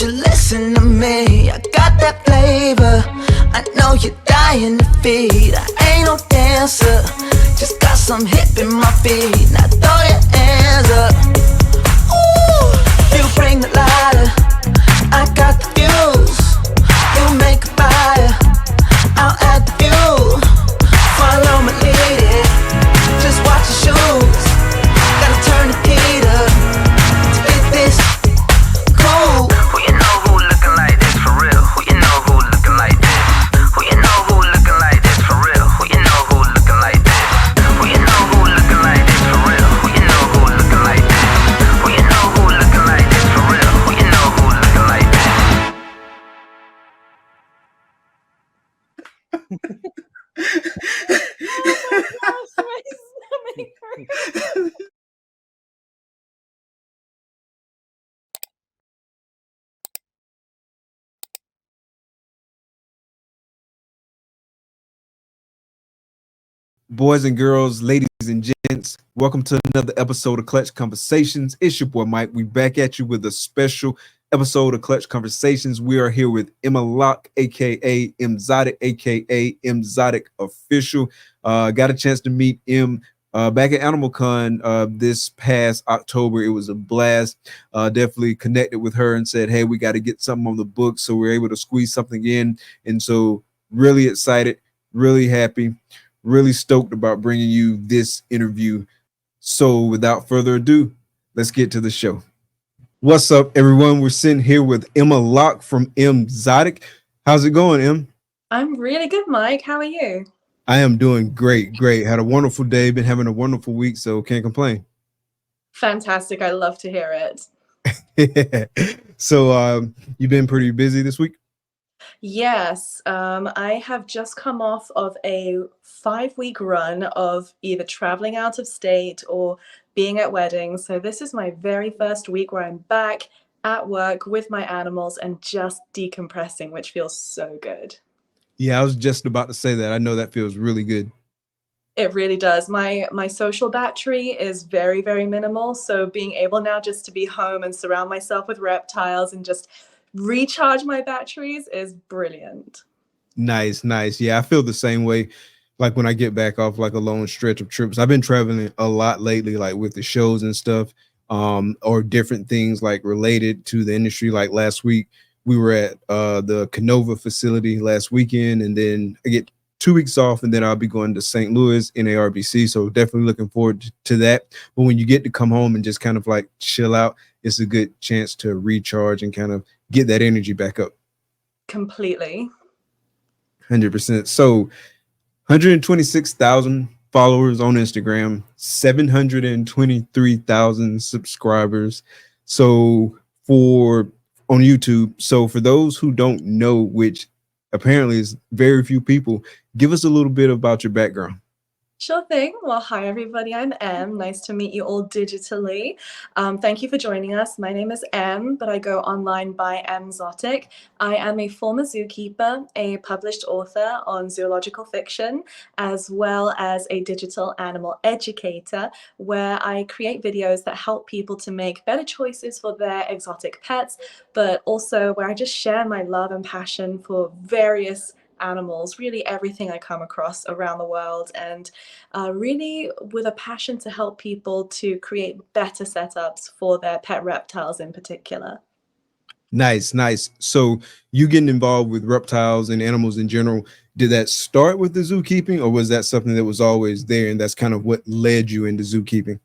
you listen to me? I got that flavor. I know you're dying to feed. I ain't no dancer, just got some hip in my feet. Now throw your hands up. Ooh, you bring the lighter, I got the fuse. You make a fire, I'll add the fuel. Follow my lady, just watch your shoes. Gotta turn the heat up to get this cool. Who you know who looking like this for real? Who you know who looking like this? Who you know who looking like this for real? Who you know who looking like this? Who you know who looking like this for real? Who you know who looking like this? Who you know who looking like this for real? Who you know who looking like this? Oh my gosh, my stomach hurts. Boys and girls, ladies and gents, welcome to another episode of Clutch Conversations. It's your boy Mike. We back at you with a special episode of Clutch Conversations. We are here with Emma Locke, aka Emzotic, aka Emzotic Official. Got a chance to meet Em back at Animal Con this past October. It was a blast. Definitely connected with her and said, hey, we got to get something on the book. So we're able to squeeze something in. And so really excited, really happy. Really stoked about bringing you this interview. So without further ado, let's get to the show. What's up, everyone? We're sitting here with Emma Locke from Emzotic. How's it going, Em? I'm really good, Mike. How are you? I am doing great. Had a wonderful day. Been having a wonderful week, so can't complain. Fantastic. I love to hear it. So you've been pretty busy this week? Yes, I have just come off of a 5-week run of either traveling out of state or being at weddings. So this is my very first week where I'm back at work with my animals and just decompressing, which feels so good. Yeah, I was just about to say that. I know that feels really good. It really does. My social battery is very, very minimal. So being able now just to be home and surround myself with reptiles and just recharge my batteries is brilliant. Nice. Yeah, I feel the same way. Like when I get back off like a long stretch of trips. I've been traveling a lot lately, like with the shows and stuff, or different things like related to the industry. Like last week, we were at the KINOVA facility last weekend, and then I get 2 weeks off, and then I'll be going to St. Louis in ARBC. So definitely looking forward to that. But when you get to come home and just kind of like chill out, it's a good chance to recharge and kind of get that energy back up. Completely. 100%. So 126,000 followers on Instagram, 723,000 subscribers. So on YouTube. So for those who don't know, which apparently is very few people, give us a little bit about your background. Sure thing. Well, hi, everybody. I'm Em. Nice to meet you all digitally. Thank you for joining us. My name is Em, but I go online by Emzotic. I am a former zookeeper, a published author on zoological fiction, as well as a digital animal educator, where I create videos that help people to make better choices for their exotic pets, but also where I just share my love and passion for various animals, really everything I come across around the world, and really with a passion to help people to create better setups for their pet reptiles in particular. Nice. So you getting involved with reptiles and animals in general, did that start with the zookeeping, or was that something that was always there and that's kind of what led you into zookeeping?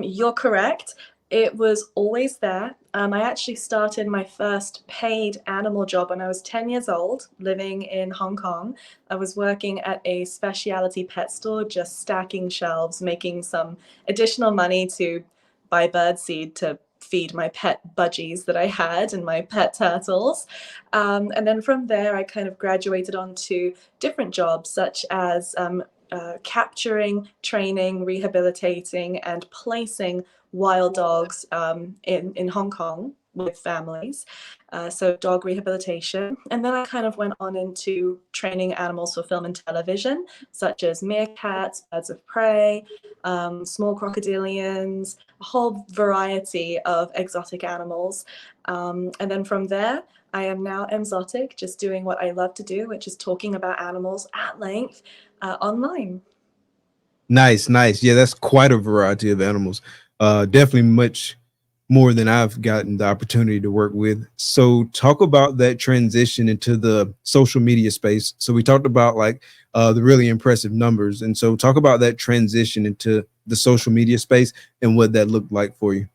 You're correct. It was always there. I actually started my first paid animal job when I was 10 years old, living in Hong Kong. I was working at a specialty pet store, just stacking shelves, making some additional money to buy birdseed to feed my pet budgies that I had and my pet turtles. And then from there, I kind of graduated onto different jobs, such as capturing, training, rehabilitating, and placing wild dogs in Hong Kong, with families, so dog rehabilitation. And then I kind of went on into training animals for film and television, such as meerkats, birds of prey, small crocodilians, a whole variety of exotic animals. And then from there, I am now Emzotic, just doing what I love to do, which is talking about animals at length online. Nice, nice. Yeah, that's quite a variety of animals. Definitely much more than I've gotten the opportunity to work with. So talk about that transition into the social media space. So we talked about like the really impressive numbers. And so talk about that transition into the social media space and what that looked like for you.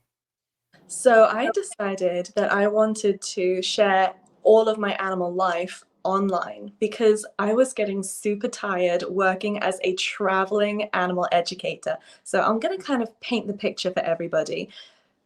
So I decided that I wanted to share all of my animal life online because I was getting super tired working as a traveling animal educator. So I'm going to kind of paint the picture for everybody.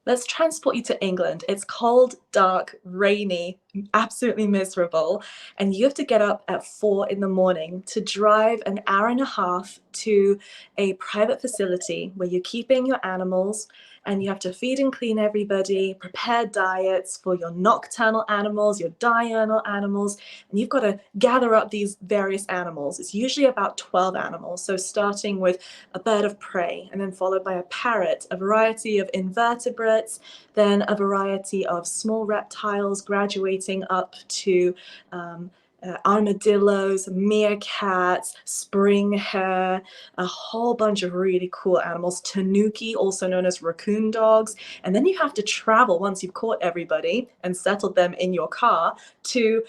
Let's transport you to England. It's cold, dark, rainy, absolutely miserable. And you have to get up at 4 in the morning to drive an hour and a half to a private facility where you're keeping your animals, and you have to feed and clean everybody, prepare diets for your nocturnal animals, your diurnal animals, and you've got to gather up these various animals. It's usually about 12 animals. So starting with a bird of prey, and then followed by a parrot, a variety of invertebrates, then a variety of small reptiles, graduating up to armadillos, meerkats, spring hare, a whole bunch of really cool animals, tanuki, also known as raccoon dogs. And then you have to travel, once you've caught everybody and settled them in your car, to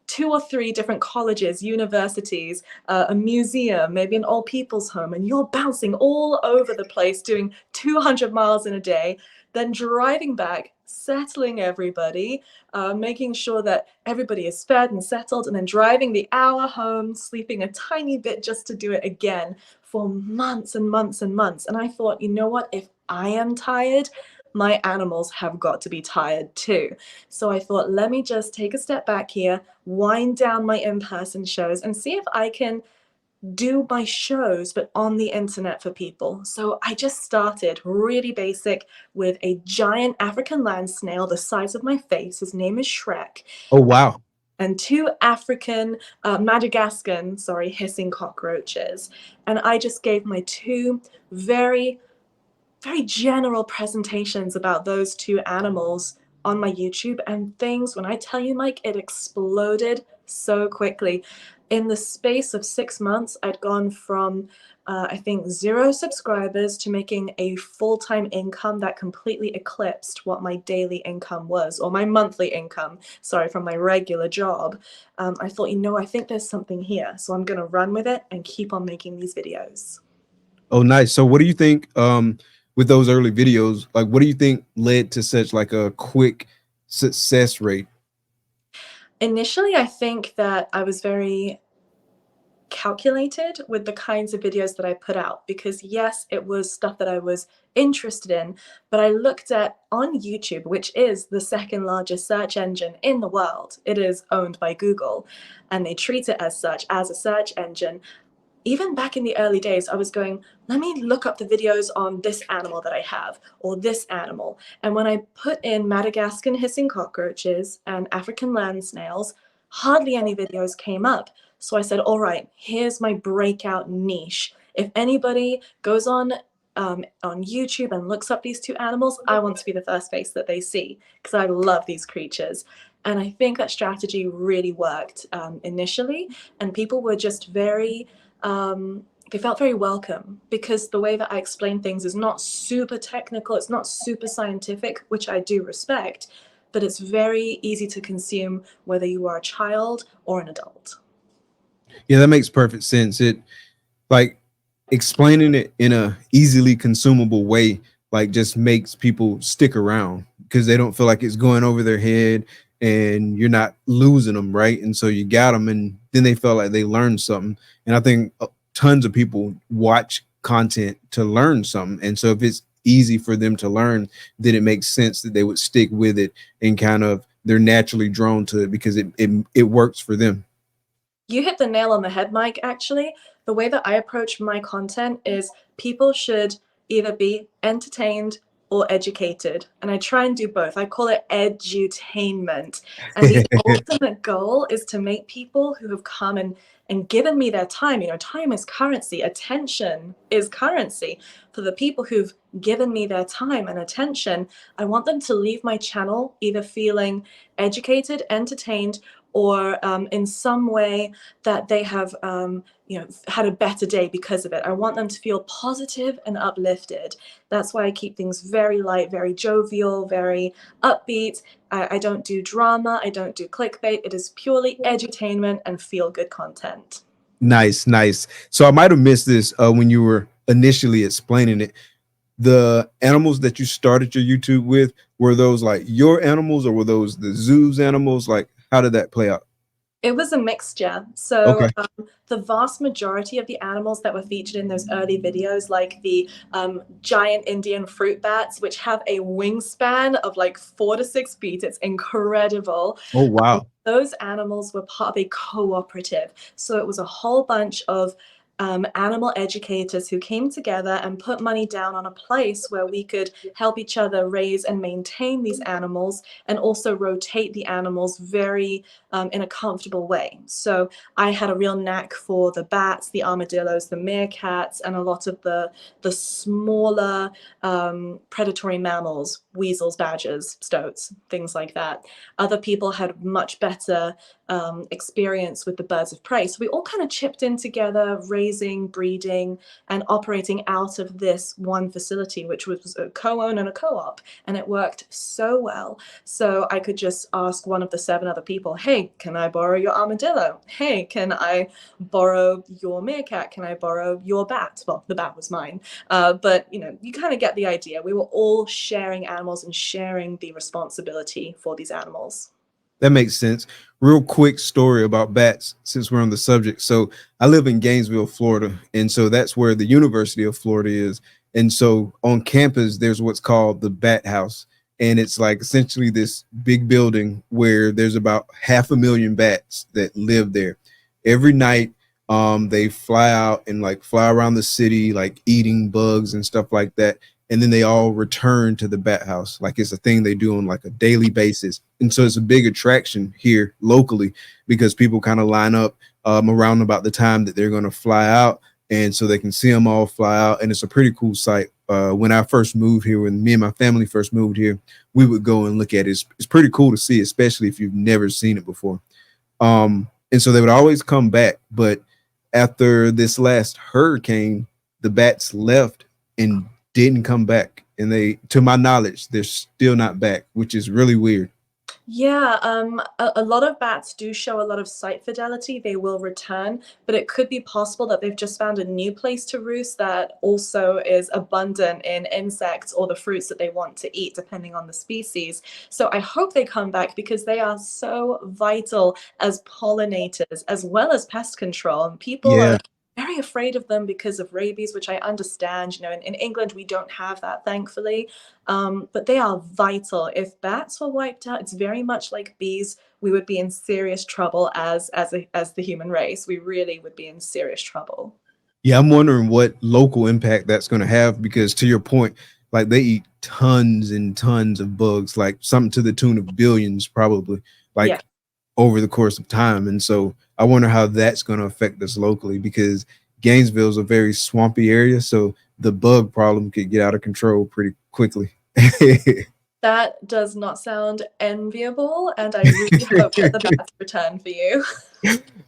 2 or 3 different colleges, universities, a museum, maybe an old people's home, and you're bouncing all over the place doing 200 miles in a day, then driving back, settling everybody, making sure that everybody is fed and settled, and then driving the hour home, sleeping a tiny bit just to do it again for months and months and months. And I thought, you know what, if I am tired, my animals have got to be tired too. So I thought, let me just take a step back here, wind down my in-person shows, and see if I can do my shows but on the internet for people. So I just started really basic with a giant African land snail the size of my face. His name is Shrek. Oh, wow. And 2 African Madagascan hissing cockroaches. And I just gave my 2 very general presentations about those 2 animals on my YouTube, and things, when I tell you, Mike, it exploded so quickly. In the space of 6 months, I'd gone from, I think, 0 subscribers to making a full-time income that completely eclipsed what my daily income was, or my monthly income, from my regular job. I thought, I think there's something here, so I'm going to run with it and keep on making these videos. Oh, nice. So what do you think with those early videos, like what do you think led to such like a quick success rate? Initially, I think that I was very calculated with the kinds of videos that I put out, because yes, it was stuff that I was interested in, but I looked at on YouTube, which is the 2nd largest search engine in the world. It is owned by Google, and they treat it as such, as a search engine. Even back in the early days, I was going, let me look up the videos on this animal that I have, or this animal. And when I put in Madagascan hissing cockroaches and African land snails, hardly any videos came up. So I said, all right, here's my breakout niche. If anybody goes on YouTube and looks up these 2 animals, I want to be the first face that they see, because I love these creatures. And I think that strategy really worked initially, and people were just very... they felt very welcome, because the way that I explain things is not super technical, it's not super scientific, which I do respect, but it's very easy to consume whether you are a child or an adult. Yeah, that makes perfect sense. It like explaining it in a easily consumable way, like just makes people stick around because they don't feel like it's going over their head and you're not losing them, right? And so you got them, and then they felt like they learned something. And I think tons of people watch content to learn something. And so if it's easy for them to learn, then it makes sense that they would stick with it, and kind of they're naturally drawn to it because it works for them. You hit the nail on the head, Mike. Actually, the way that I approach my content is people should either be entertained, or educated. And I try and do both. I call it edutainment. And the ultimate goal is to make people who have come and given me their time, time is currency, attention is currency. For the people who've given me their time and attention, I want them to leave my channel either feeling educated, entertained, or in some way that they have had a better day because of it. I want them to feel positive and uplifted. That's why I keep things very light, very jovial, very upbeat. I don't do drama, I don't do clickbait. It is purely edutainment and feel-good content. Nice, nice. So I might have missed this when you were initially explaining it. The animals that you started your YouTube with, were those like your animals, or were those the zoo's animals? Like, how did that play out? It was a mixture. So Okay. the vast majority of the animals that were featured in those early videos, like the giant Indian fruit bats, which have a wingspan of like 4 to 6 feet, it's incredible. Oh, wow. Those animals were part of a cooperative. So it was a whole bunch of animal educators who came together and put money down on a place where we could help each other raise and maintain these animals, and also rotate the animals very in a comfortable way. So I had a real knack for the bats, the armadillos, the meerkats, and a lot of the smaller predatory mammals, weasels, badgers, stoats, things like that. Other people had much better experience with the birds of prey. So we all kind of chipped in together, raising, breeding, and operating out of this one facility, which was a co-own and a co-op, and it worked so well. So I could just ask one of the 7 other people, hey, can I borrow your armadillo? Hey, can I borrow your meerkat? Can I borrow your bat? Well, the bat was mine, but you kind of get the idea. We were all sharing animals and sharing the responsibility for these animals. That makes sense. Real quick story about bats, since we're on the subject. So I live in Gainesville, Florida, and so that's where the University of Florida is. And so on campus, there's what's called the Bat House, and it's like essentially this big building where there's about 500,000 bats that live there. Every night, they fly out and like fly around the city, like eating bugs and stuff like that. And then they all return to the bat house. Like, it's a thing they do on like a daily basis. And so it's a big attraction here locally, because people kind of line up around about the time that they're going to fly out. And so they can see them all fly out. And it's a pretty cool sight. When I first moved here, when me and my family first moved here, we would go and look at it. It's pretty cool to see, especially if you've never seen it before. And so they would always come back. But after this last hurricane, the bats left and didn't come back, and they, to my knowledge, they're still not back, which is really weird. Yeah, a lot of bats do show a lot of site fidelity. They will return, but it could be possible that they've just found a new place to roost that also is abundant in insects or the fruits that they want to eat, depending on the species. So I hope they come back, because they are so vital as pollinators as well as pest control. And people are very afraid of them because of rabies, which I understand. In England, we don't have that, thankfully. But they are vital. If bats were wiped out, it's very much like bees. We would be in serious trouble as the human race. We really would be in serious trouble. Yeah, I'm wondering what local impact that's going to have, because to your point, like, they eat tons and tons of bugs, like something to the tune of billions, probably, like over the course of time. And so I wonder how that's going to affect us locally, because Gainesville is a very swampy area. So the bug problem could get out of control pretty quickly. That does not sound enviable, and I really hope that the bats return for you.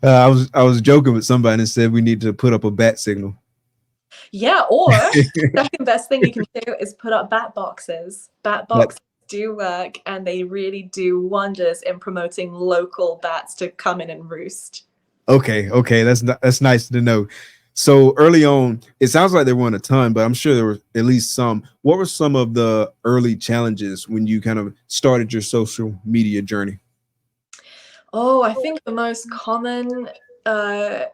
I was joking with somebody and said we need to put up a bat signal. Yeah, or second best thing you can do is put up bat boxes. Bat boxes do work, and they really do wonders in promoting local bats to come in and roost. Okay, that's nice to know. So early on, it sounds like there weren't a ton, but I'm sure there were at least some. What were some of the early challenges when you kind of started your social media journey? Oh, I think the most common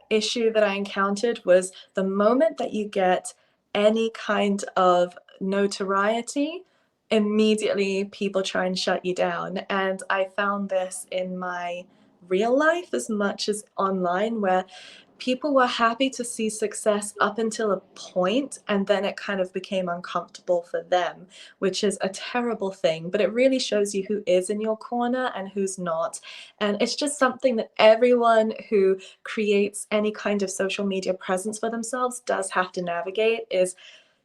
issue that I encountered was the moment that you get any kind of notoriety, immediately people try and shut you down. And I found this in my real life as much as online, where people were happy to see success up until a point, and then it kind of became uncomfortable for them, which is a terrible thing, but it really shows you who is in your corner and who's not. And it's just something that everyone who creates any kind of social media presence for themselves does have to navigate, is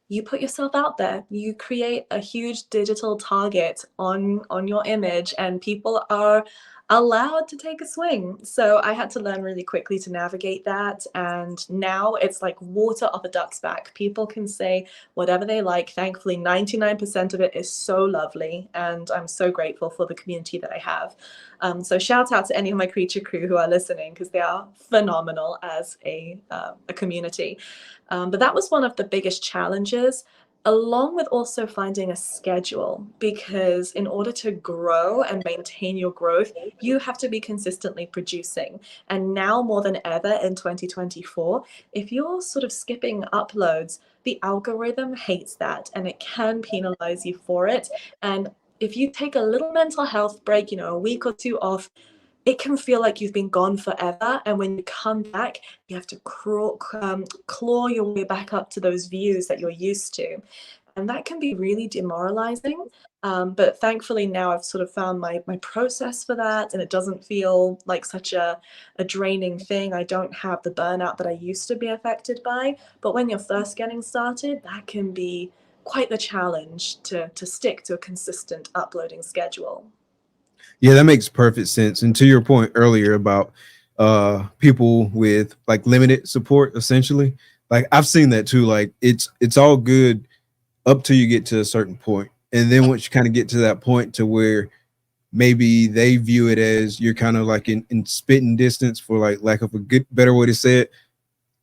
you put yourself out there, you create a huge digital target on your image, and people are allowed to take a swing. So I had to learn really quickly to navigate that, and now it's like water off a duck's back. People can say whatever they like. Thankfully 99% of it is so lovely, and I'm so grateful for the community that I have. So shout out to any of my creature crew who are listening, because they are phenomenal as a community. But that was one of the biggest challenges, along with also finding a schedule, because in order to grow and maintain your growth, you have to be consistently producing. And now more than ever in 2024, if you're sort of skipping uploads, the algorithm hates that, and it can penalize you for it. And if you take a little mental health break, a week or two off, it can feel like you've been gone forever. And when you come back, you have to claw your way back up to those views that you're used to. And that can be really demoralizing. But thankfully now I've sort of found my process for that, and it doesn't feel like such a draining thing. I don't have the burnout that I used to be affected by. But when you're first getting started, that can be quite the challenge to stick to a consistent uploading schedule. Yeah, that makes perfect sense. And to your point earlier about people with like limited support, essentially, like I've seen that too. Like it's all good up till you get to a certain point, and then once you kind of get to that point to where maybe they view it as you're kind of like in spitting distance, for like lack of a good better way to say it,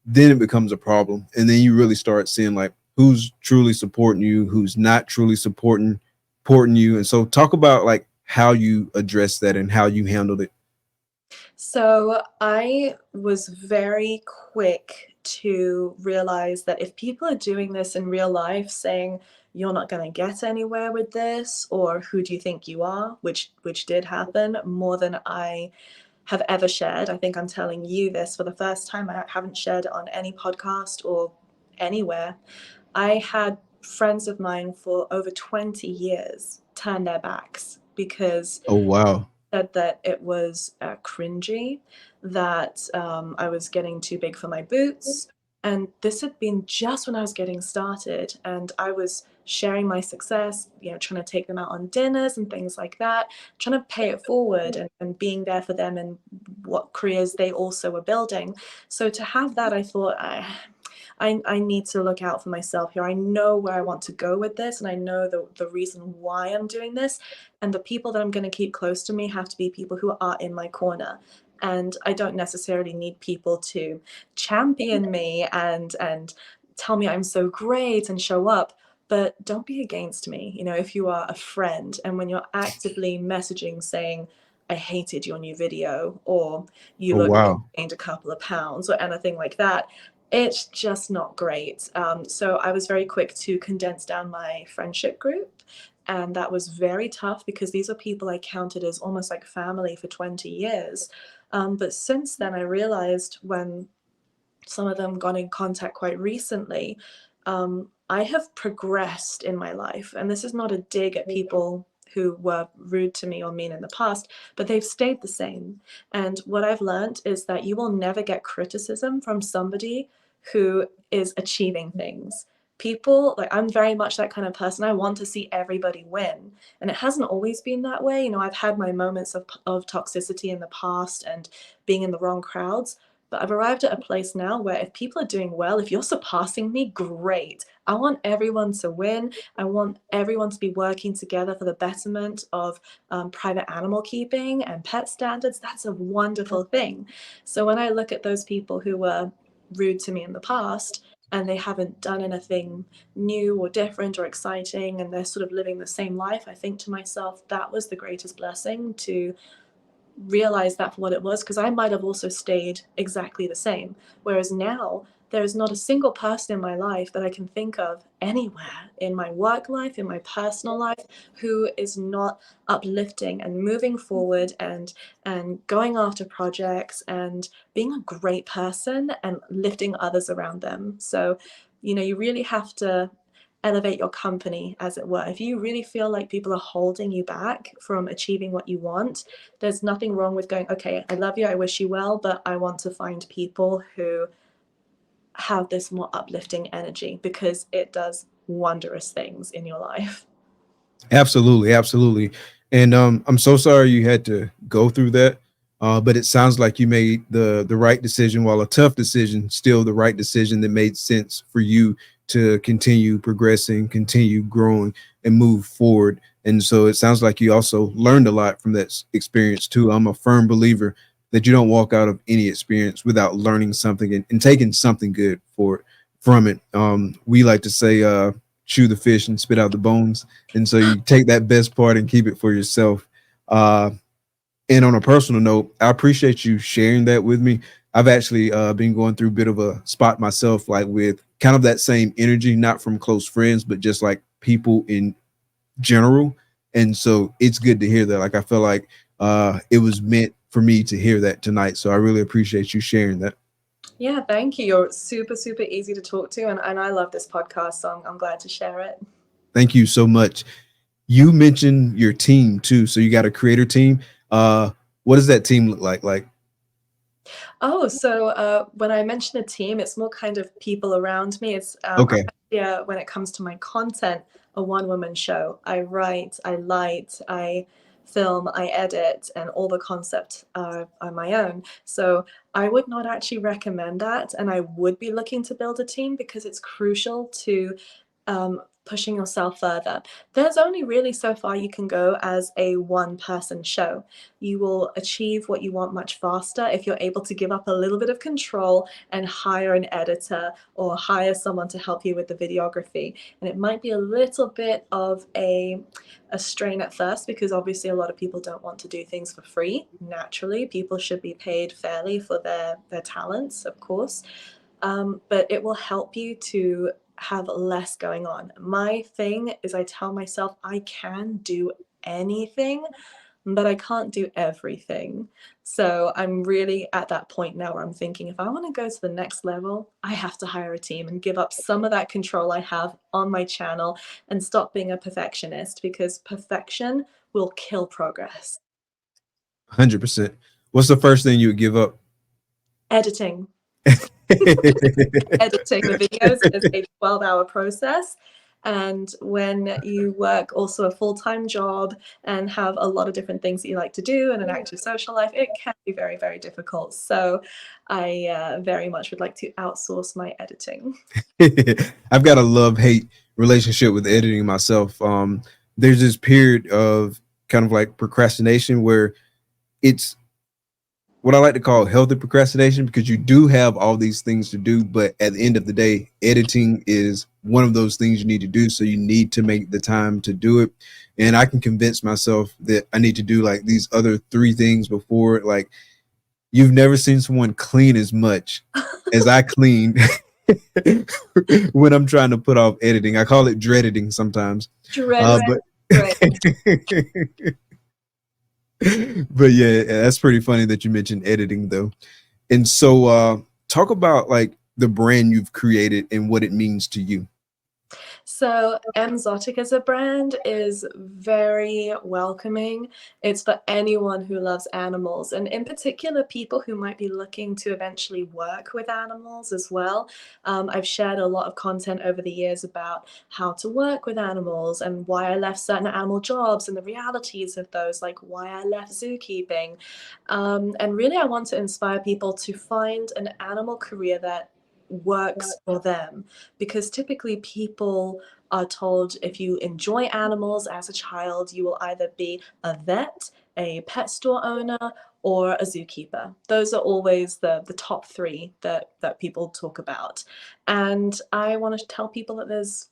then it becomes a problem. And then you really start seeing like who's truly supporting you, who's not truly supporting you. And so talk about like how you addressed that and how you handled it. So I was very quick to realize that if people are doing this in real life, saying you're not going to get anywhere with this, or who do you think you are, which did happen more than I have ever shared. I think I'm telling you this for the first time. I haven't shared it on any podcast or anywhere. I had friends of mine for over 20 years turn their backs because Oh, wow. said that it was cringy, that I was getting too big for my boots. And this had been just when I was getting started, and I was sharing my success, trying to take them out on dinners and things like that, trying to pay it forward and being there for them and what careers they also were building. So to have that, I thought, I need to look out for myself here. I know where I want to go with this, and I know the reason why I'm doing this. And the people that I'm going to keep close to me have to be people who are in my corner. And I don't necessarily need people to champion me and tell me I'm so great and show up. But don't be against me, if you are a friend, and when you're actively messaging saying, I hated your new video, or you Oh, look like wow. you gained a couple of pounds, or anything like that, it's just not great. So I was very quick to condense down my friendship group. And that was very tough because these are people I counted as almost like family for 20 years. But since then, I realized when some of them got in contact quite recently, I have progressed in my life. And this is not a dig at people who were rude to me or mean in the past, but they've stayed the same. And what I've learned is that you will never get criticism from somebody who is achieving things. People, like, I'm very much that kind of person. I want to see everybody win. And it hasn't always been that way. I've had my moments of toxicity in the past and being in the wrong crowds. But I've arrived at a place now where if people are doing well, if you're surpassing me, great. I want everyone to win. I want everyone to be working together for the betterment of private animal keeping and pet standards. That's a wonderful thing. So when I look at those people who were rude to me in the past and they haven't done anything new or different or exciting, and they're sort of living the same life, I think to myself, that was the greatest blessing, to realize that for what it was, because I might have also stayed exactly the same. Whereas now there is not a single person in my life that I can think of anywhere in my work life, in my personal life, who is not uplifting and moving forward and going after projects and being a great person and lifting others around them. So, you know, you really have to elevate your company, as it were. If you really feel like people are holding you back from achieving what you want, there's nothing wrong with going, okay, I love you, I wish you well, but I want to find people who have this more uplifting energy, because it does wondrous things in your life. Absolutely, absolutely. And I'm so sorry you had to go through that. But it sounds like you made the right decision, while a tough decision, still the right decision that made sense for you to continue progressing, continue growing, and move forward. And so it sounds like you also learned a lot from that experience too. I'm a firm believer that you don't walk out of any experience without learning something and taking something good from it. We like to say, chew the fish and spit out the bones. And so you take that best part and keep it for yourself. And on a personal note, I appreciate you sharing that with me. I've actually been going through a bit of a spot myself, like with kind of that same energy, not from close friends, but just like people in general. And so it's good to hear that. Like, I feel like it was meant for me to hear that tonight. So I really appreciate you sharing that. Yeah, thank you. You're super, super easy to talk to. And I love this podcast, so I'm glad to share it. Thank you so much. You mentioned your team too. So you got a creator team. What does that team look like? Oh, so when I mention a team, it's more kind of people around me. It's Okay. yeah, when it comes to my content, a one-woman show. I write, I light, I film, I edit, and all the concepts are my own. So I would not actually recommend that, and I would be looking to build a team, because it's crucial to pushing yourself further. There's only really so far you can go as a one-person show. You will achieve what you want much faster if you're able to give up a little bit of control and hire an editor or hire someone to help you with the videography. And it might be a little bit of a strain at first, because obviously a lot of people don't want to do things for free. Naturally, people should be paid fairly for their talents, of course. But it will help you to have less going on. My thing is, I tell myself I can do anything, but I can't do everything. So I'm really at that point now where I'm thinking, if I want to go to the next level, I have to hire a team and give up some of that control I have on my channel and stop being a perfectionist, because perfection will kill progress. 100%. What's the first thing you would give up? Editing. Editing the videos is a 12-hour process. And when you work also a full-time job and have a lot of different things that you like to do and an active social life, it can be very, very difficult. So I very much would like to outsource my editing. I've got a love-hate relationship with editing myself. There's this period of kind of like procrastination where it's what I like to call healthy procrastination, because you do have all these things to do, but at the end of the day, editing is one of those things you need to do. So you need to make the time to do it. And I can convince myself that I need to do like these other 3 things before. Like, you've never seen someone clean as much as I clean when I'm trying to put off editing. I call it dread-editing sometimes. But but yeah, that's pretty funny that you mentioned editing though. And so talk about like the brand you've created and what it means to you. So Emzotic as a brand is very welcoming. It's for anyone who loves animals, and in particular people who might be looking to eventually work with animals as well. I've shared a lot of content over the years about how to work with animals and why I left certain animal jobs and the realities of those, like why I left zookeeping. And really I want to inspire people to find an animal career that works for them, because typically people are told if you enjoy animals as a child, you will either be a vet, a pet store owner, or a zookeeper. Those are always the top 3 that people talk about. And I want to tell people that there's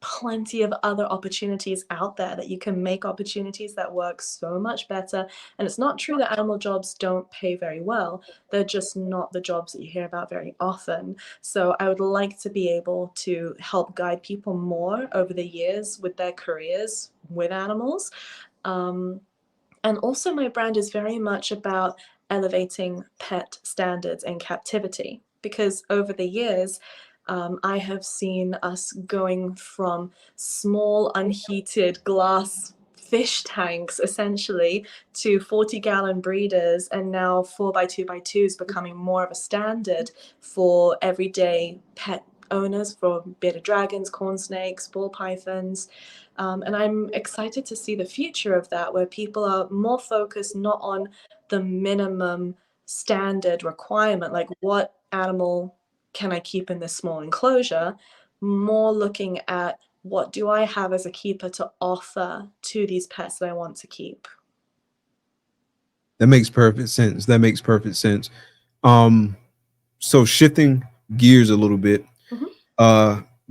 plenty of other opportunities out there, that you can make opportunities that work so much better. And it's not true that animal jobs don't pay very well. They're just not the jobs that you hear about very often. So I would like to be able to help guide people more over the years with their careers with animals. And also my brand is very much about elevating pet standards in captivity, because over the years, I have seen us going from small unheated glass fish tanks essentially to 40-gallon breeders, and now 4x2x2s becoming more of a standard for everyday pet owners, for bearded dragons, corn snakes, ball pythons. And I'm excited to see the future of that, where people are more focused not on the minimum standard requirement, like what animal can I keep in this small enclosure, more looking at what do I have as a keeper to offer to these pets that I want to keep. That makes perfect sense. That makes perfect sense. So shifting gears a little bit,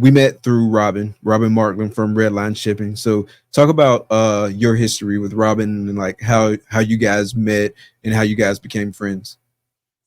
we met through Robin Markland from Redline Shipping. So talk about your history with Robin, and like how you guys met and how you guys became friends.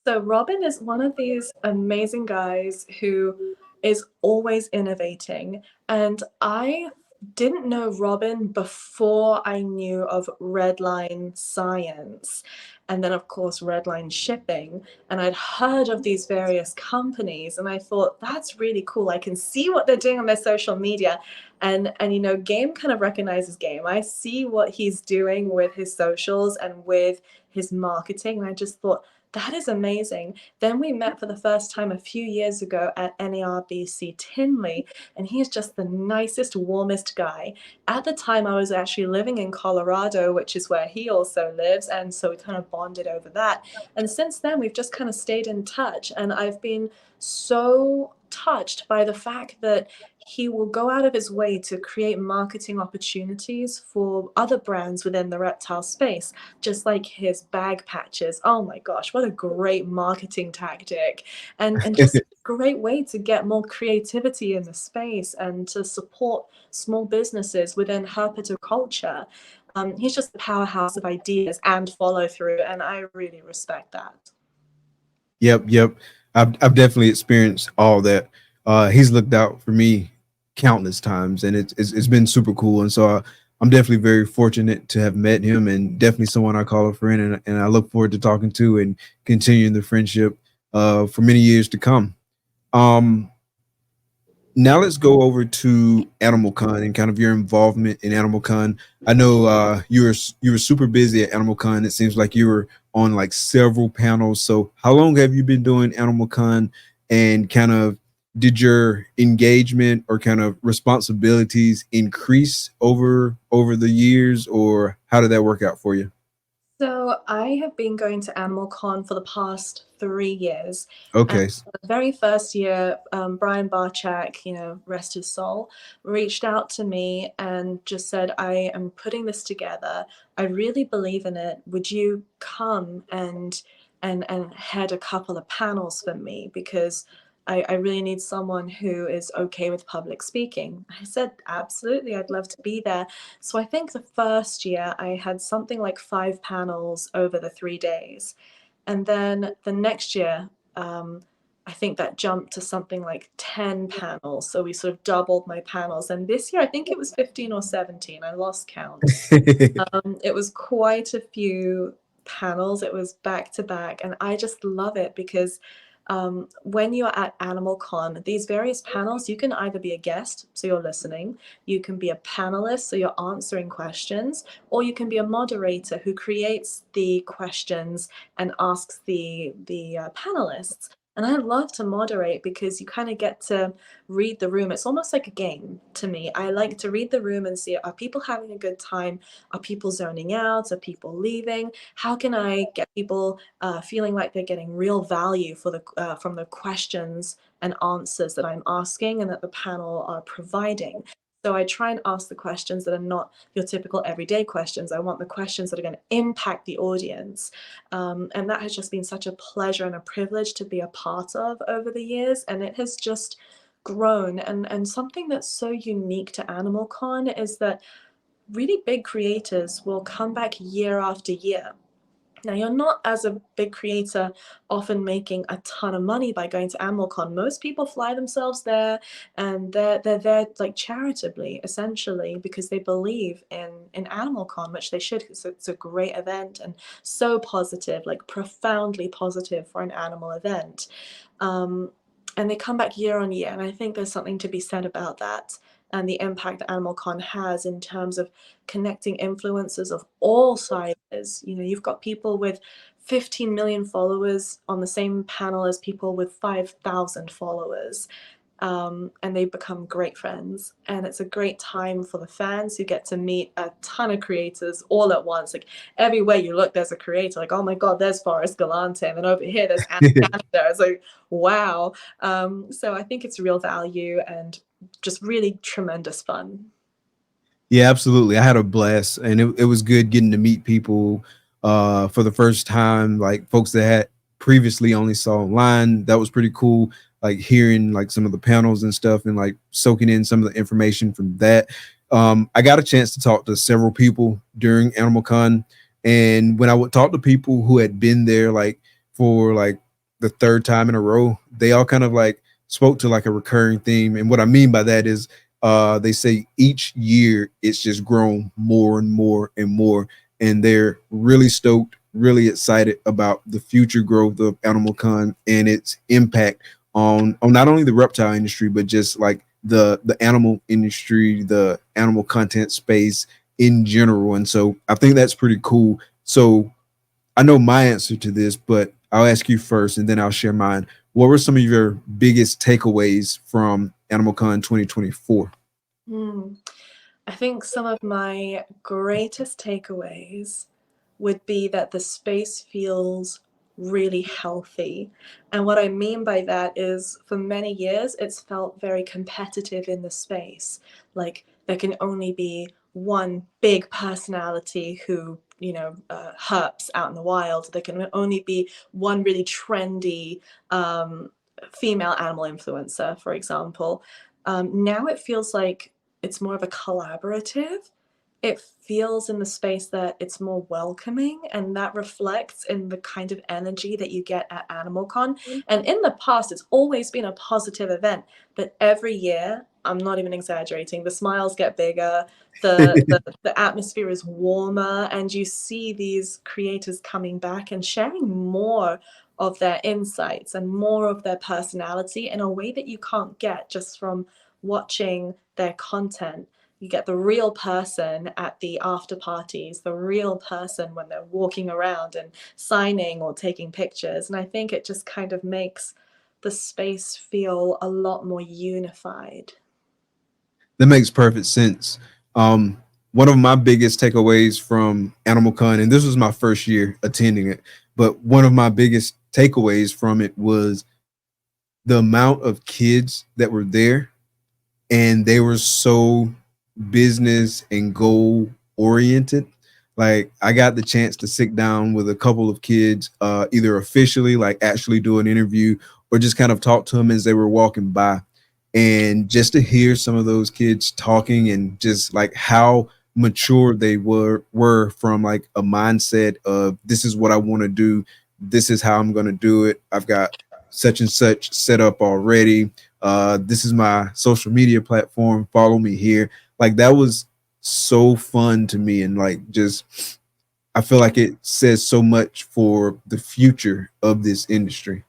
So Robin is one of these amazing guys who is always innovating. And I didn't know Robin before I knew of Redline Science. And then, of course, Redline Shipping. And I'd heard of these various companies. And I thought, that's really cool. I can see what they're doing on their social media. And you know, game kind of recognizes game. I see what he's doing with his socials and with his marketing. And I just thought, that is amazing. Then we met for the first time a few years ago at NARBC Tinley, and he's just the nicest, warmest guy. At the time, I was actually living in Colorado, which is where he also lives, and so we kind of bonded over that. And since then, we've just kind of stayed in touch, and I've been so touched by the fact that he will go out of his way to create marketing opportunities for other brands within the reptile space, just like his bag patches. Oh my gosh, what a great marketing tactic. And just a great way to get more creativity in the space and to support small businesses within herpetoculture. He's just a powerhouse of ideas and follow through, and I really respect that. Yep. I've definitely experienced all that. He's looked out for me countless times, and it's been super cool. And so I'm definitely very fortunate to have met him, and definitely someone I call a friend, and I look forward to talking to and continuing the friendship for many years to come. Now let's go over to Animal Con and kind of your involvement in Animal Con. I know you were super busy at Animal Con. It seems like you were on like several panels. So how long have you been doing Animal Con, and kind of did your engagement or kind of responsibilities increase over the years, or how did that work out for you? So I have been going to Animal Con for the past 3 years. Okay. And the very first year, Brian Barchak, you know, rest his soul, reached out to me and just said, I am putting this together. I really believe in it. Would you come and head a couple of panels for me? Because I really need someone who is okay with public speaking. I said, absolutely, I'd love to be there. So I think the first year I had something like 5 panels over the 3 days. And then the next year, I think that jumped to something like 10 panels. So we sort of doubled my panels. And this year, I think it was 15 or 17. I lost count. It was quite a few panels. It was back to back. And I just love it because when you're at Animal Con, these various panels, you can either be a guest, so you're listening, you can be a panelist, so you're answering questions, or you can be a moderator who creates the questions and asks the panelists. And I love to moderate because you kind of get to read the room. It's almost like a game to me. I like to read the room and see, are people having a good time? Are people zoning out? Are people leaving? How can I get people feeling like they're getting real value for from the questions and answers that I'm asking and that the panel are providing? So I try and ask the questions that are not your typical everyday questions. I want the questions that are going to impact the audience. And that has just been such a pleasure and a privilege to be a part of over the years. And it has just grown, and something that's so unique to Animal Con is that really big creators will come back year after year. Now, you're not, as a big creator, often making a ton of money by going to AnimalCon. Most people fly themselves there, and they're there like charitably, essentially, because they believe in AnimalCon, which they should. It's a great event and so positive, like profoundly positive for an animal event. And they come back year on year, and I think there's something to be said about that and the impact that AnimalCon has in terms of connecting influencers of all sizes. You know, you've got people with 15 million followers on the same panel as people with 5,000 followers. And they become great friends, and it's a great time for the fans who get to meet a ton of creators all at once. Like everywhere you look, there's a creator. Like, oh my god, there's Forrest Galante, and then over here there's Anna Canada. It's like, wow. So I think it's real value and just really tremendous fun. Yeah, absolutely. I had a blast, and it was good getting to meet people for the first time, like folks that had previously only saw online. That was pretty cool. Like hearing like some of the panels and stuff, and like soaking in some of the information from that. I got a chance to talk to several people during Animal Con, and when I would talk to people who had been there like for like the third time in a row, they all kind of like spoke to like a recurring theme. And what I mean by that is they say each year it's just grown more and more and more, and they're really stoked, really excited about the future growth of Animal Con and its impact on not only the reptile industry, but just like the animal industry, the animal content space in general. And so I think that's pretty cool. So I know my answer to this, but I'll ask you first and then I'll share mine. What were some of your biggest takeaways from Animal Con 2024? I think some of my greatest takeaways would be that the space feels really healthy. And what I mean by that is for many years, it's felt very competitive in the space. Like there can only be one big personality who, herps out in the wild. There can only be one really trendy female animal influencer, for example. Now it feels like it's more of a collaborative. It feels in the space that it's more welcoming, and that reflects in the kind of energy that you get at AnimalCon. And in the past, it's always been a positive event, but every year, I'm not even exaggerating, the smiles get bigger, the atmosphere is warmer, and you see these creators coming back and sharing more of their insights and more of their personality in a way that you can't get just from watching their content. You get the real person at the after parties, the real person when they're walking around and signing or taking pictures. And I think it just kind of makes the space feel a lot more unified. That makes perfect sense. One of my biggest takeaways from Animal Con, and this was my first year attending it, but one of my biggest takeaways from it was the amount of kids that were there, and they were so business and goal oriented. Like I got the chance to sit down with a couple of kids, either officially, like actually do an interview, or just kind of talk to them as they were walking by. And just to hear some of those kids talking and just like how mature they were from like a mindset of this is what I want to do, this is how I'm going to do it, I've got such and such set up already, this is my social media platform, follow me here. Like that was so fun to me, and like just I feel like it says so much for the future of this industry.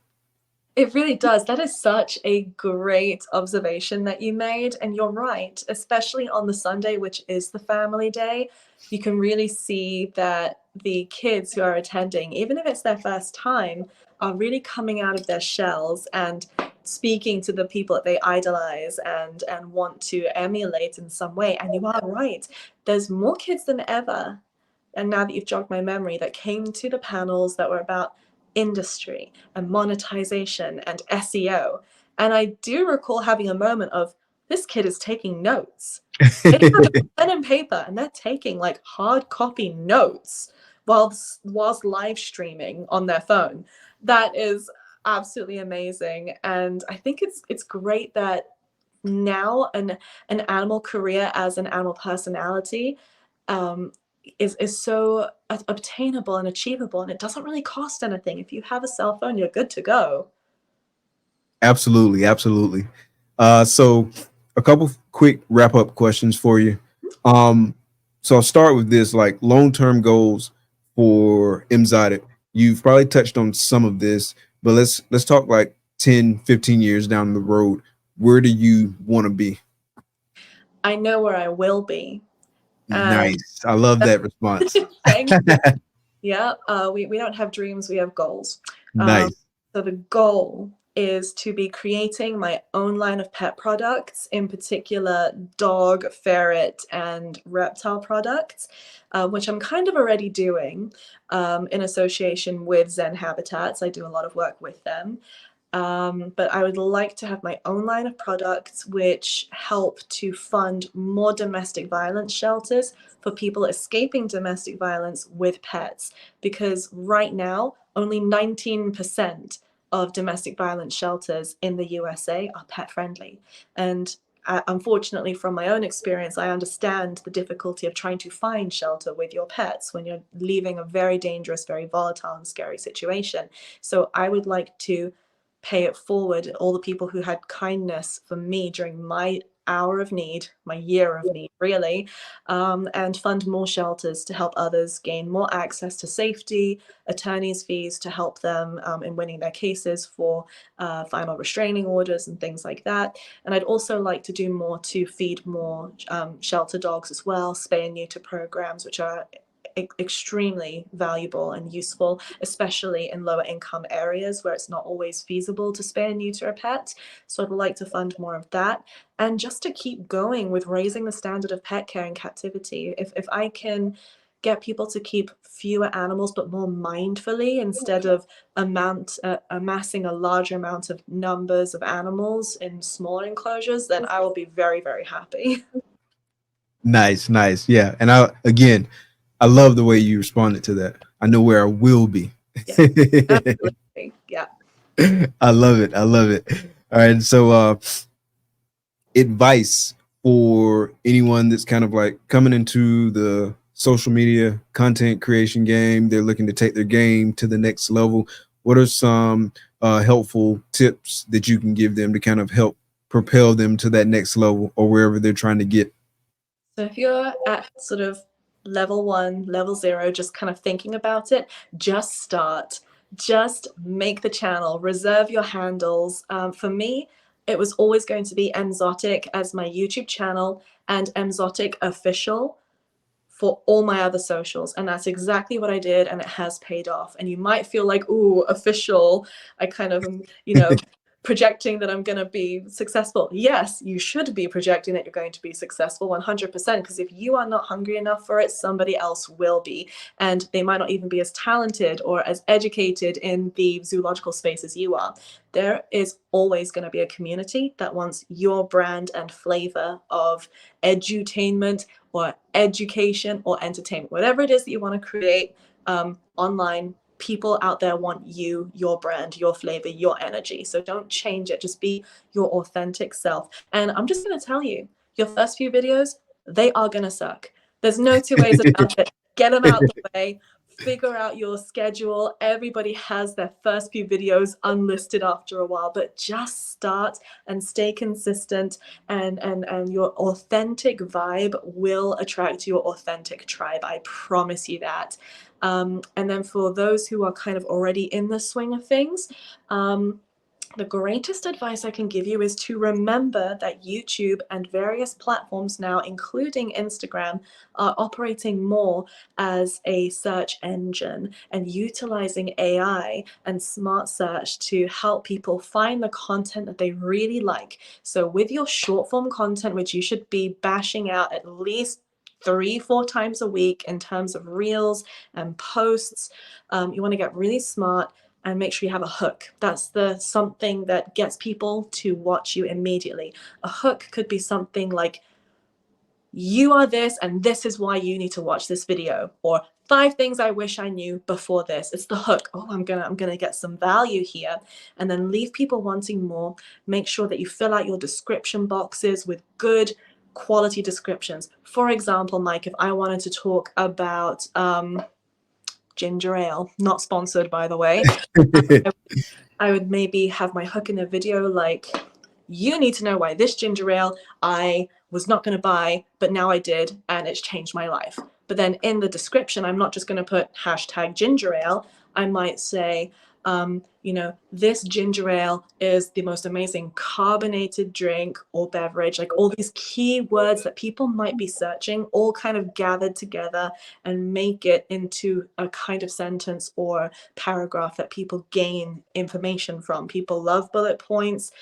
It really does. That is such a great observation that you made. And you're right, especially on the Sunday, which is the family day, you can really see that the kids who are attending, even if it's their first time, are really coming out of their shells and speaking to the people that they idolize and want to emulate in some way. And you are right. There's more kids than ever. And now that you've jogged my memory, that came to the panels that were about industry and monetization and SEO. And I do recall having a moment of, this kid is taking notes. They have a pen and paper and they're taking like hard copy notes whilst live streaming on their phone. That is absolutely amazing. And I think it's great that now an animal career as an animal personality is so obtainable and achievable, and it doesn't really cost anything. If you have a cell phone, you're good to go. Absolutely, absolutely. So a couple quick wrap up questions for you. So I'll start with this, like long-term goals for Emzotic. You've probably touched on some of this, but let's talk like 10, 15 years down the road. Where do you want to be? I know where I will be. Nice. I love that response. Thank you. Yeah, we don't have dreams, we have goals. Nice. So the goal is to be creating my own line of pet products, in particular dog, ferret, and reptile products, which I'm kind of already doing in association with Zen Habitats. I do a lot of work with them. But I would like to have my own line of products which help to fund more domestic violence shelters for people escaping domestic violence with pets, because right now only 19% of domestic violence shelters in the USA are pet friendly. And unfortunately, from my own experience, I understand the difficulty of trying to find shelter with your pets when you're leaving a very dangerous, very volatile and scary situation. So I would like to pay it forward, all the people who had kindness for me during my hour of need, my year of need, really, and fund more shelters to help others gain more access to safety, attorneys' fees to help them in winning their cases for final restraining orders and things like that. And I'd also like to do more to feed more shelter dogs as well, spay and neuter programs, which are extremely valuable and useful, especially in lower income areas where it's not always feasible to spay and neuter a pet. So I'd like to fund more of that, and just to keep going with raising the standard of pet care in captivity. If I can get people to keep fewer animals but more mindfully, instead of amassing a larger amount of numbers of animals in smaller enclosures, then I will be very, very happy. Nice, nice. Yeah. And I love the way you responded to that. I know where I will be. Yeah, absolutely. Yeah. I love it. I love it. All right. So advice for anyone that's kind of like coming into the social media content creation game. They're looking to take their game to the next level. What are some helpful tips that you can give them to kind of help propel them to that next level or wherever they're trying to get? So if you're at sort of level 1, level 0, just kind of thinking about it, just start. Just make the channel, reserve your handles. For me, it was always going to be Emzotic as my YouTube channel and Emzotic official for all my other socials. And that's exactly what I did, and it has paid off. And you might feel like, ooh, official, I kind of am, projecting that I'm going to be successful. Yes, you should be projecting that you're going to be successful 100%, because if you are not hungry enough for it, somebody else will be. And they might not even be as talented or as educated in the zoological space as you are. There is always going to be a community that wants your brand and flavor of edutainment or education or entertainment, whatever it is that you want to create online. People out there want you, your brand, your flavor, your energy. So don't change it. Just be your authentic self. And I'm just going to tell you, your first few videos, they are going to suck. There's no two ways about it. Get them out the way. Figure out your schedule. Everybody has their first few videos unlisted after a while, but just start and stay consistent, and your authentic vibe will attract your authentic tribe. I promise you that. And then for those who are kind of already in the swing of things, the greatest advice I can give you is to remember that YouTube and various platforms now, including Instagram, are operating more as a search engine and utilizing AI and smart search to help people find the content that they really like. So with your short form content, which you should be bashing out at least 3-4 times a week in terms of reels and posts, you want to get really smart and make sure you have a hook. That's the something that gets people to watch you immediately. A hook could be something like, you are this and this is why you need to watch this video, or 5 things I wish I knew before this. It's the hook. Oh, I'm gonna get some value here, and then leave people wanting more. Make sure that you fill out your description boxes with good quality descriptions. For example, Mike, if I wanted to talk about ginger ale, not sponsored by the way, I would maybe have my hook in a video like, you need to know why this ginger ale I was not going to buy, but now I did, and it's changed my life. But then in the description, I'm not just going to put hashtag ginger ale. I might say, you know, this ginger ale is the most amazing carbonated drink or beverage, like all these key words that people might be searching, all kind of gathered together and make it into a kind of sentence or paragraph that people gain information from. People love bullet points.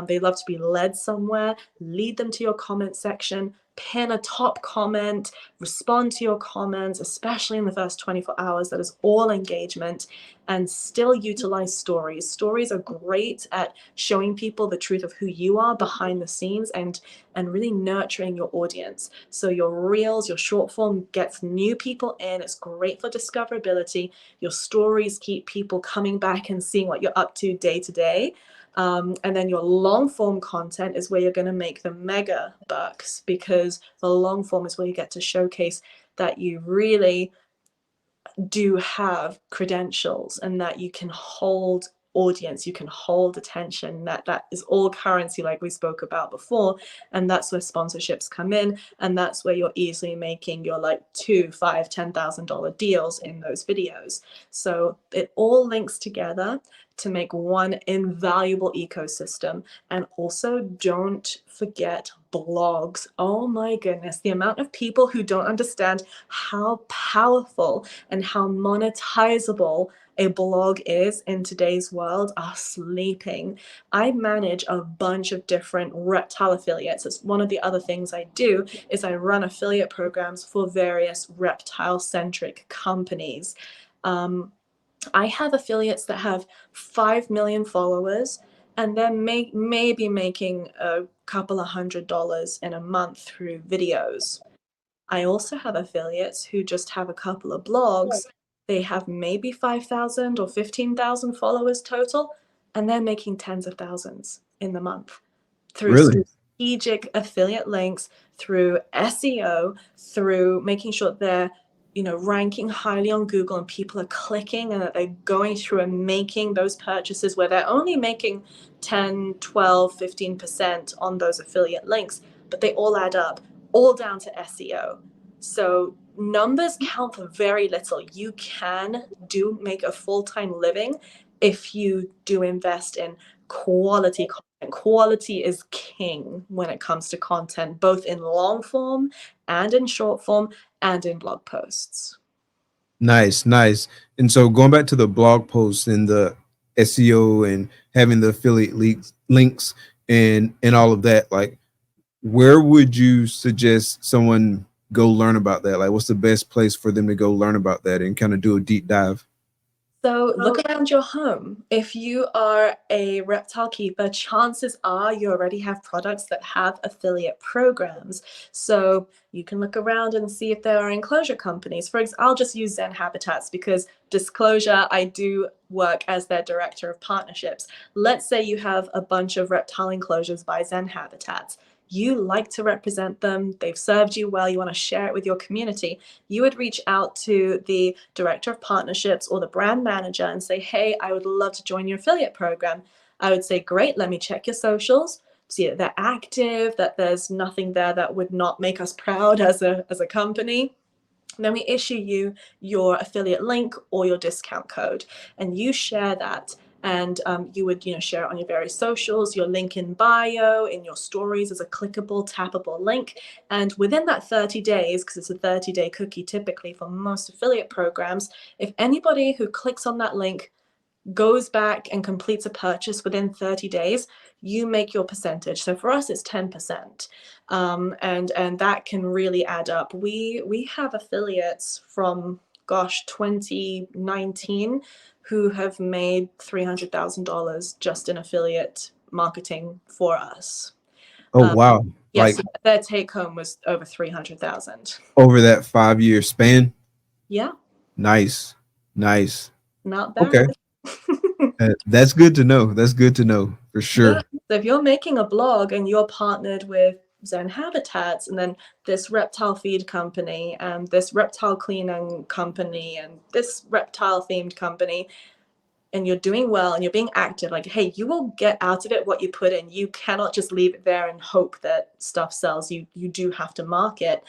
They love to be led somewhere. Lead them to your comment section. Pin a top comment, respond to your comments, especially in the first 24 hours. That is all engagement, and still utilize stories. Stories are great at showing people the truth of who you are behind the scenes and really nurturing your audience. So your reels, your short form gets new people in. It's great for discoverability. Your stories keep people coming back and seeing what you're up to day to day. And then your long form content is where you're going to make the mega bucks, because the long form is where you get to showcase that you really do have credentials and that you can hold audience, you can hold attention, that is all currency like we spoke about before. And that's where sponsorships come in, and that's where you're easily making your like $2,000, $5,000, $10,000 deals in those videos. So it all links together to make one invaluable ecosystem. And also don't forget blogs. Oh my goodness, the amount of people who don't understand how powerful and how monetizable a blog is in today's world are sleeping. I manage a bunch of different reptile affiliates. It's one of the other things I do is I run affiliate programs for various reptile-centric companies. I have affiliates that have 5 million followers, and they're maybe making a couple of $100 in a month through videos. I also have affiliates who just have a couple of blogs. They have maybe 5,000 or 15,000 followers total, and they're making tens of thousands in the month through strategic affiliate links, through SEO, through making sure they're, you know, ranking highly on Google and people are clicking and that they're going through and making those purchases where they're only making 10, 12, 15% on those affiliate links, but they all add up, all down to SEO. So numbers count for very little. You can make a full-time living if you do invest in quality content. Quality is king when it comes to content, both in long form and in short form and in blog posts. Nice. And so going back to the blog posts and the SEO and having the affiliate links and all of that, like, where would you suggest someone go learn about that? Like, what's the best place for them to go learn about that and kind of do a deep dive? So look around your home. If you are a reptile keeper, chances are you already have products that have affiliate programs. So you can look around and see if there are enclosure companies. For example, I'll just use Zen Habitats because, disclosure, I do work as their director of partnerships. Let's say you have a bunch of reptile enclosures by Zen Habitats. You like to represent them, they've served you well, you want to share it with your community. You would reach out to the director of partnerships or the brand manager and say, hey, I would love to join your affiliate program. I would say, great, let me check your socials, see that they're active, that there's nothing there that would not make us proud as a company. And then we issue you your affiliate link or your discount code, and you share that. And you would, share it on your various socials, your link in bio, in your stories as a clickable, tappable link. And within that 30 days, because it's a 30-day cookie typically for most affiliate programs, if anybody who clicks on that link goes back and completes a purchase within 30 days, you make your percentage. So for us, it's 10%. And that can really add up. We have affiliates from, 2019 who have made $300,000 just in affiliate marketing for us. Oh, wow. Yes, so their take home was over $300,000. Over that 5-year span? Yeah. Nice. Nice. Not Okay. bad. That's good to know. That's good to know for sure. Yeah. So if you're making a blog and you're partnered with Zone Habitats and then this reptile feed company and this reptile cleaning company and this reptile themed company, and you're doing well and you're being active, like, hey, you will get out of it what you put in. You cannot just leave it there and hope that stuff sells. You do have to market.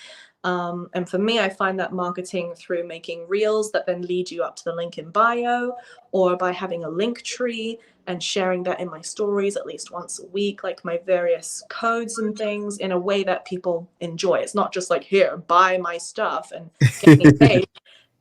And for me, I find that marketing through making reels that then lead you up to the link in bio, or by having a link tree and sharing that in my stories at least once a week, like my various codes and things, in a way that people enjoy. It's not just like, here, buy my stuff and get me paid.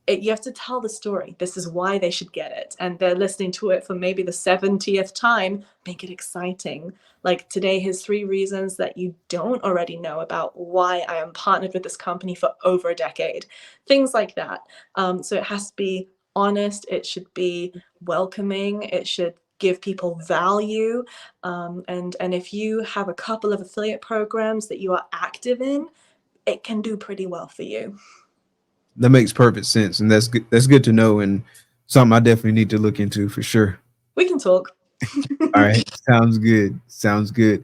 You have to tell the story. This is why they should get it. And they're listening to it for maybe the 70th time. Make it exciting. Like today, here's 3 reasons that you don't already know about why I am partnered with this company for over a decade. Things like that. So it has to be honest. It should be welcoming. It should give people value. And if you have a couple of affiliate programs that you are active in, it can do pretty well for you. That makes perfect sense, and that's good. That's good to know, and something I definitely need to look into for sure. We can talk. All right, sounds good. Sounds good.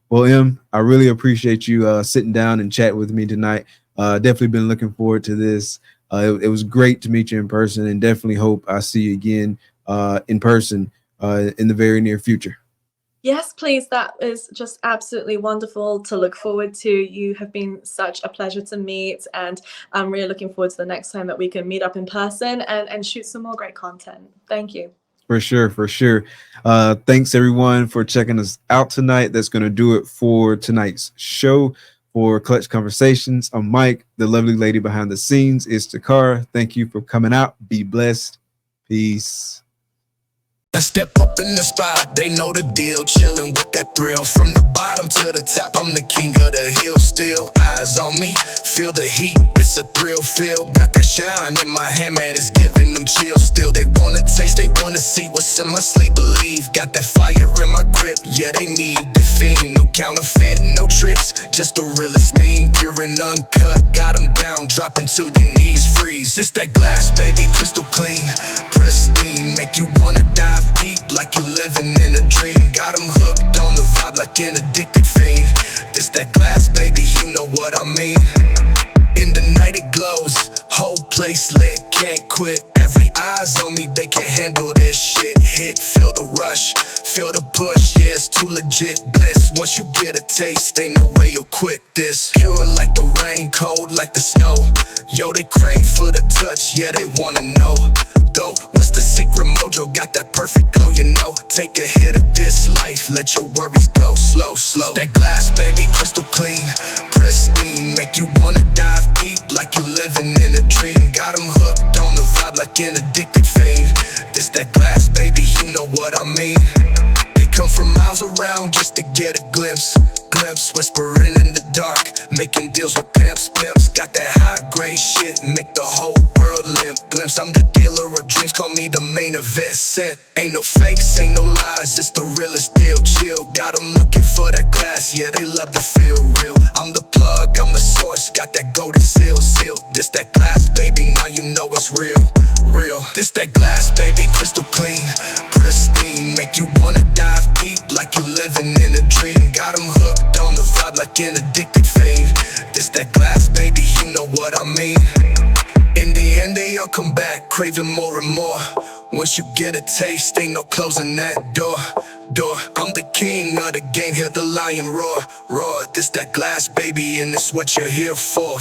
Well, Em, I really appreciate you sitting down and chat with me tonight. Definitely been looking forward to this. It was great to meet you in person, and definitely hope I see you again in person in the very near future. Yes, please. That is just absolutely wonderful to look forward to. You have been such a pleasure to meet, and I'm really looking forward to the next time that we can meet up in person and shoot some more great content. Thank you. For sure, for sure. Thanks everyone for checking us out tonight. That's going to do it for tonight's show. For Clutch Conversations, I'm Mike. The lovely lady behind the scenes is Takara. Thank you for coming out. Be blessed. Peace. I step up in the spot, they know the deal. Chillin' with that thrill. From the bottom to the top, I'm the king of the hill. Still eyes on me, feel the heat. It's a thrill feel. Got that shine in my hand, man, it's giving them chills. Still they wanna taste, they wanna see what's in my sleep. Believe, got that fire in my grip. Yeah, they need the fiend. No counterfeit, no tricks, just the realest thing. Pure and uncut, got them down, dropping to your knees, freeze. It's that glass, baby, crystal clean, pristine. Make you wanna dive deep like you living in a dream. Got them hooked on the vibe like an addicted fiend. This that glass, baby, you know what I mean. In the night it glows, whole place lit, can't quit. Every eyes on me, they can handle this shit. Hit, feel the rush, feel the push, yeah, it's too legit bliss. Once you get a taste, ain't no way you'll quit this. Pure like the rain, cold like the snow. Yo, they crave for the touch, yeah, they wanna know. Though, what's the secret mojo? Got that perfect glow, you know. Take a hit of this life, let your worries go slow, slow. That glass, baby, crystal clean, pristine. Make you wanna dive deep like you living in a dream. Got them hooked on the vibe like an addicted fiend. This that glass, baby, you know what I mean. They come from miles around just to get a glimpse. Whispering in the dark, making deals with pimps. Got that high grade shit, make the whole world limp. Glimpse, I'm the dealer of dreams, call me the main event set. Ain't no fakes, ain't no lies, it's the realest deal. Chill, got them looking for that glass, yeah, they love to feel real. I'm the plug, I'm the source, got that golden seal. This that glass, baby, now you know it's real. This that glass, baby, crystal clean, pristine. Make you wanna dive deep like you living in a dream. Got them hooked on the vibe like an addicted fiend. This that glass, baby, you know what I mean. In the end, they all come back, craving more and more. Once you get a taste, ain't no closing that door. I'm the king of the game, hear the lion roar. This that glass, baby, and it's what you're here for.